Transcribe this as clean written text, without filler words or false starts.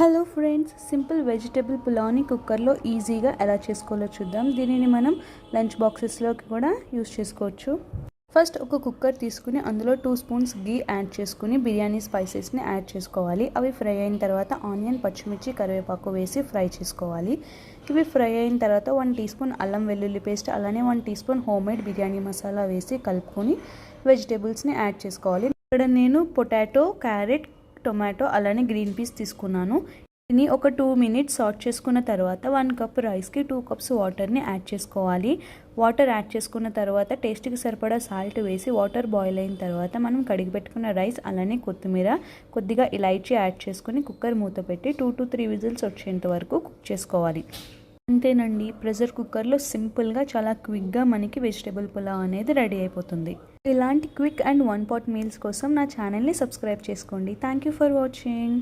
Hello friends, simple vegetable పులావ్ని కుక్కర్లో ఈజీగా ఎలా చేసుకోవాలో చూద్దాం. దీనిని మనం లంచ్ బాక్సెస్లోకి కూడా యూస్ చేసుకోవచ్చు. ఫస్ట్ ఒక కుక్కర్ తీసుకుని అందులో 2 స్పూన్స్ గీ యాడ్ చేసుకుని బిర్యానీ స్పైసెస్ని యాడ్ చేసుకోవాలి. అవి ఫ్రై అయిన తర్వాత ఆనియన్, పచ్చిమిర్చి, కరివేపాకు వేసి ఫ్రై చేసుకోవాలి. ఇవి ఫ్రై అయిన తర్వాత 1 టీ స్పూన్ అల్లం వెల్లుల్లి పేస్ట్, అలానే 1 teaspoon homemade biryani masala వేసి కలుపుకొని వెజిటేబుల్స్ని యాడ్ చేసుకోవాలి. ఇక్కడ నేను పొటాటో, క్యారెట్, టొమాటో అలానే గ్రీన్ పీస్ తీసుకున్నాను. దీన్ని ఒక 2 మినిట్స్ సాట్ చేసుకున్న తర్వాత 1 కప్ రైస్కి 2 కప్స్ వాటర్ని యాడ్ చేసుకోవాలి. వాటర్ యాడ్ చేసుకున్న తర్వాత టేస్ట్కి సరిపడా సాల్ట్ వేసి వాటర్ బాయిల్ అయిన తర్వాత మనం కడిగి పెట్టుకున్న రైస్ అలానే కొత్తిమీర, కొద్దిగా ఇలాచీ యాడ్ చేసుకుని కుక్కర్ మూత పెట్టి 2 to 3 విజిల్స్ వచ్చేంత వరకు కుక్ చేసుకోవాలి. అంతేనండి, ప్రెషర్ కుక్కర్లో సింపుల్గా చాలా క్విక్గా మనకి వెజిటేబుల్ పులావ్ అనేది రెడీ అయిపోతుంది. ఇలాంటి క్విక్ అండ్ 1 pot మీల్స్ కోసం నా ఛానల్ని సబ్స్క్రైబ్ చేసుకోండి. Thank you for watching.